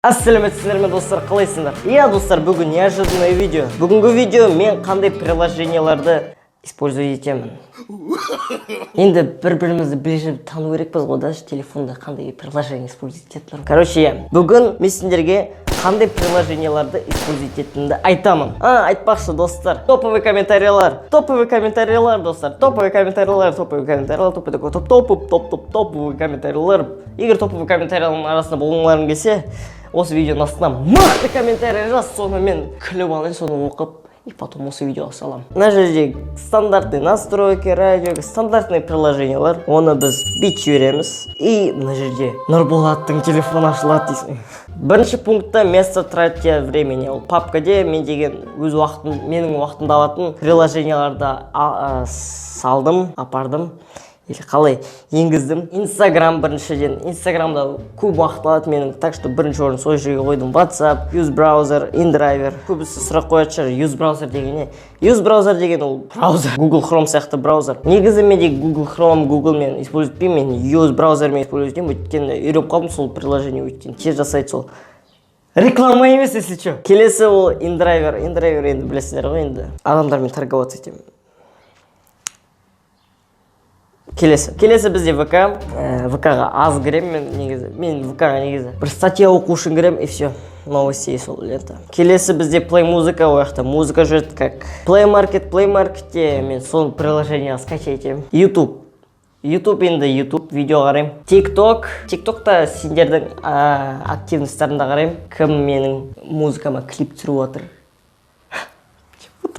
Ассалаумағалейкум ме достар, қалайсыңдар? Достар, бүгін неожиданное видео. Бүгінгі видео мен қандай приложенияларды использовать етемін. Енді бір-бірімізді ближе тану керекпіз ғой, даже телефонда қандай приложение использовать ететінін. Короче, бүгін мен сендерге қандай приложенияларды использовать ететінімді айтамын. Айтпақшы достар, топовый комментариялар, топовый достар, топовый комментариялар. Егер топовый комментариялардың арасында болғыларың келсе, осы видеоның астына мықты комментарий жаз, соны мен күліп алайын, соны оқып, и потом осы видеоға салам. Мына жерде стандартный настройки, радио, стандартный приложениялар. Оны біз бит жібереміз. И мына жерде Нұрболаттың телефоны ашылады дейсің. Бірінші пунктта место тратия времени. Ол папкаде мен деген өз уақытым, менің уақытымда алатын приложенияларды салдым, апардым. Или қалай енгіздім. Инстаграм біріншіден. Инстаграмда көп уақыт алады менің. Так что бірінші орын сол жерге қойдым. WhatsApp, Use Browser, InDriver. Көбісі сұрақ қояды шығар, Use Browser деген не? Use Browser деген ол браузер. Google Chrome сияқты браузер. Негізі менде Google Chrome, Google мен используйтпеймін. Мен Use Browser мен используйтпеймін. Өйткені үйреніп қалдым сол приложение, өйткені тез жасайды сол. Реклама емес, если что. Келесі ол InDriver. InDriver енді білесіздер ғой, енді адамдармен торговаться етемін. Келесі бізде ВК. ВК-ға аз кіремін мен негізі. Мен ВК-ға негізі бір статья оқу үшін кіремін, и все. Новости сол лента. Келесі бізде Play музыка, ояқта музыка жүреді как Play Marketте мен сол приложение скачать етемін. YouTube енді YouTube видео қараймын. TikTokта сендердің активностарында қараймын. Кім менің музыкама клип түсіріп отыр.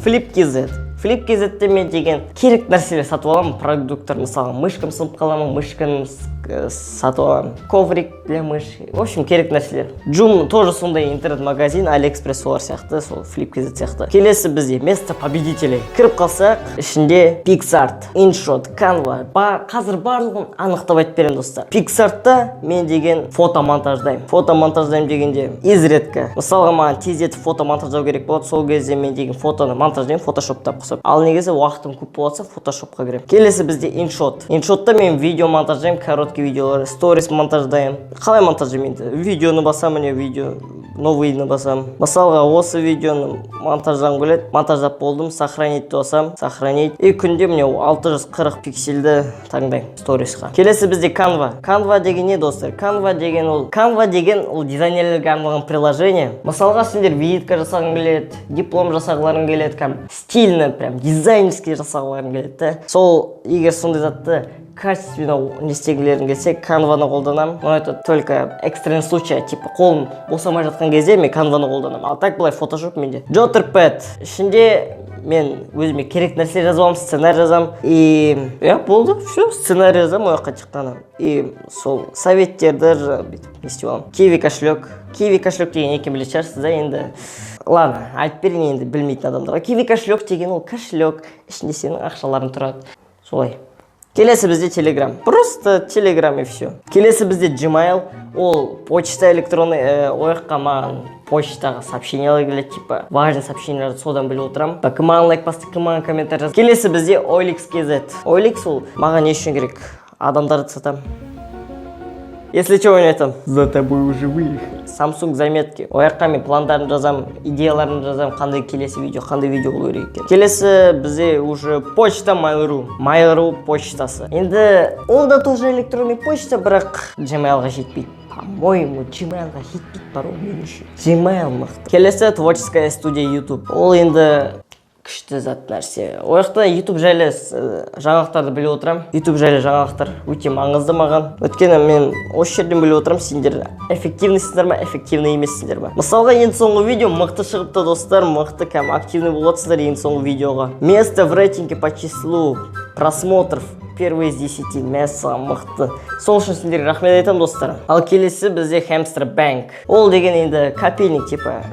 Flip.kz мен деген керек нәрселер сатып аламын. Продукттар, мысалы, мышкам сынып қаламын, мышканы сатып аламын. Коврик для мыши. В общем, керек нәрселер. Joom тоже сондай интернет-магазин, AliExpress солар сияқты, сол Flip.kz сияқты. Келесі бізде место победителей. Кіріп қалсақ, ішінде PixArt, InShot, Canva. Қазір барлығын анықтап айтып беремін достар. PixArtта мен деген фотомонтаждаймын. Фотомонтаждаймын дегенде изредка. Мысалға маған тез етіп фотомонтаждау керек болады. Сол кезде мен деген фотоны монтаждаймын Photoshopта қосып. Ал негізі уақытым көп болса Photoshopқа кіремін. Келесі бізде InShot. InShotта мен видео монтаждаймын, короткий видеолар, сторис монтаждаймын. Қалай монтаждаймын енді? Видеоны басамын, видео новыйны басамын. Мысалға осы видеоны монтаждағым келеді. Монтаждап болдым, сохранить басамын, сохранить. И күнде міне 640 пиксельді таңдаймын сторисқа. Келесі бізде Canva. Canva деген не достар? Canva деген ол дизайнерлерге арналған приложение. Мысалға сендер визитка жасағың келеді, диплом жасағыларың келеді, стильно, прям дизайнерский жасағыларың келеді. Сол егер сондай затты качественно не істегілерін келсе, Canva-ны қолданамын. Но это только экстренный случай, типа қолым босамай жатқан кезде мен Canva-ны қолданамын. Ал так былай Photoshop менде. Jotterpad. Ішінде мен өзіме керек нәрсе жазамын, сценарий жазамын. И болды, все, сценарий жазамын, ояққа шыққаннан. И сол советтерді бүйтіп не істеп аламын. Kiwi кошелек деген екен білетін шығарсыз да енді. Ладно, айтып берейін енді білмейтін адамдарға. Kiwi кошелек деген ол кошелек, ішінде сенің ақшаларың тұрады. Солай. Келесі бізде Telegram. Просто Telegram и все. Келесі бізде Gmail. Ол почта электронный, ояққа маған почтаға сообщениялар келеді, типа важный сообщенияларды содан біліп отырамын. Кім маған лайк басты, кім маған комментарий жазды. Келесі бізде OLX.kz. OLX ол маған не үшін керек? Адамдарды сатамын. Если что, айтамын, за тобой уже выехали. Samsung заметки. Ояққа мен пландарын жазамын, идеяларын жазамын, қандай келесі видео болу керек екен. Келесі бізде уже почта Mail.ru почтасы. Енді ол да тоже электронный почта, бірақ Gmail-ға жетпейді. По-моему, Gmail-ға жетпейді бар ол мен үшін. Gmail мықты. Келесі творческая студия YouTube. Ол енді күшті зат нәрсе. Ояқта YouTube жайлы жаңалықтарды біліп отырам. YouTube жайлы жаңалықтар өте маңызды маған. Өйткені мен осы жерден біліп отырам, сендер эффективныйсыңдар ма, эффективный емессіңдер ма. Мысалға енді соңғы видео мықты шығыпты достар, мықты активный болатсыздар енді соңғы видеоға. Место в рейтинге по числу просмотров первый из 10 место мықты. Сол үшін сендерге рахмет айтамын достар. Ал келесі бізде Hamster Bank. Ол деген енді копильник типа.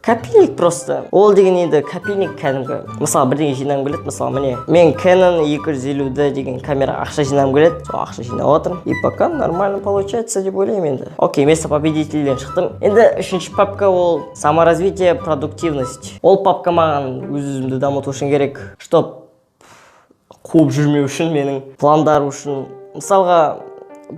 Копильник просто. Ол деген енді копильник кәдімгі. Мысалы бірдеңе жинағым келеді. Мысалы міне мен Canon 250D деген камера ақша жинағым келеді. Сол ақша жинап отырмын. И пока нормально получается деп ойлаймын енді. Окей, место победителден шықтым. Енді үшінші папка ол саморазвитие, продуктивность. Ол папка маған өз-өзімді дамыту үшін керек, чтоб қуып жүрмеу үшін, менің пландар үшін. Мысалға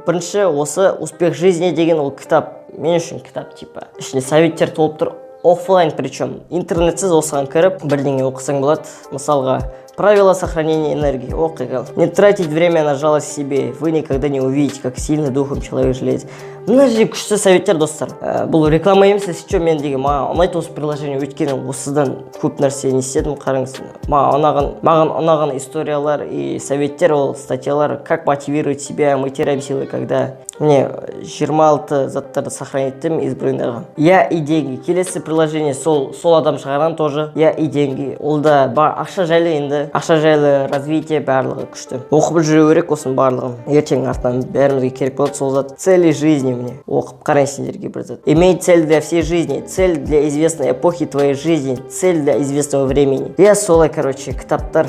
бірінші осы успех жизни деген ол кітап мен үшін кітап типа ішінде советтер толып тұр, оффлайн, причем интернетсіз осыған кіріп бірдеңе оқысаң болады. Мысалға, правила сохранения энергии. Оқиғал. Не тратить время на жалость себе. Вы никогда не увидите, как сильно духом человек жалеет. Мына жерде күшті советтер, достар. Бұл реклама емес, сізче мен деген маған ұнайды осы приложение, өйткені осыдан көп нәрсе не істедім, қараңыз. Маған ұнаған историялар и советтер, ол статьялар, как мотивировать себя, мы теряем силы, когда мне 26 заттарды сохранить еттім избранныйға. Я и деньги. Келесі приложение сол адам шығарған тоже. Я и деньги. Ол да ақша жайлы, енді ақша жайлы развитие барлығы күшті. Оқып жүру керек осының барлығын. Ертең артынан бәрімізге керек болады сол зат. Цели жизни мне. Оқып қарайын сендерге бір зат. Иметь цель для всей жизни, цель для известной эпохи твоей жизни, цель для известного времени. Я солай, короче, кітаптар.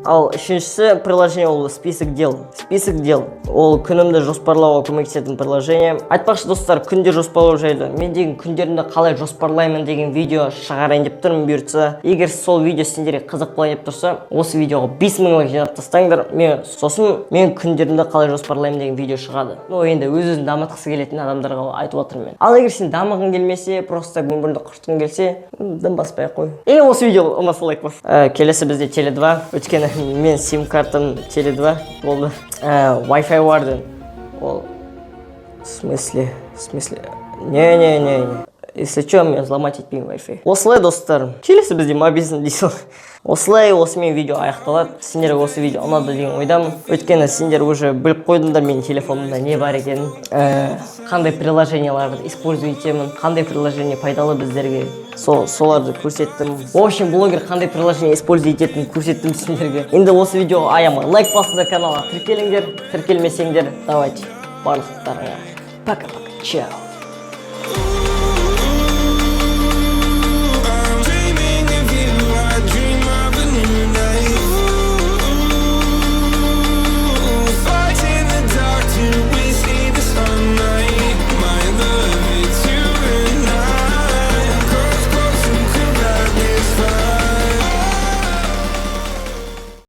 Ал үшіншісі приложение, ол список дел. Список дел. Ол күнімді жоспарлауға көмектесетін приложение. Айтпақшы достар, күнде жоспарлау жайлы. Мен деген күндерімді қалай жоспарлаймын деген видео шығарайын деп тұрмын бұйыртса. Егер сол видео сендерге қызық болайын деп тұрса, осы видеоға 5000 лайк жинап тастаңдар. Мен күндерімді қалай жоспарлаймын деген видео шығады. Енді өз-өзін дамытқысы келетін адамдарға айтып отырмын мен. Ал егер сен дамығың келмесе, просто өміріңді құртқың келсе, дым баспай ақ қой. Осы видео ұнаса лайк бас. Келесі бізде Теле2. Өткені мен сим-картам Теле2 болды. Wi-Fi барды. Ол в смысле? Не. Если что, мен взломать етпеймін Wi-Fi. Осылай, достар. Келесі бізде мобильный дейсің. Осылай, осымен видео аяқталады. Сендерге осы видео ұнады деген ойдамын. Өйткені сендер уже біліп қойдыңдар менің телефонымда не бар екенін, қандай приложенияларды использовать етемін, қандай приложение пайдалы біздерге, соларды көрсеттім. В общем, блогер қандай приложение использовать ететінін көрсеттім сендерге. Енді осы видеоға аямай лайк басыңдар, каналға тіркеліңдер, тіркелмесеңдер, давайте барлықтарыңа пока-пока, чао.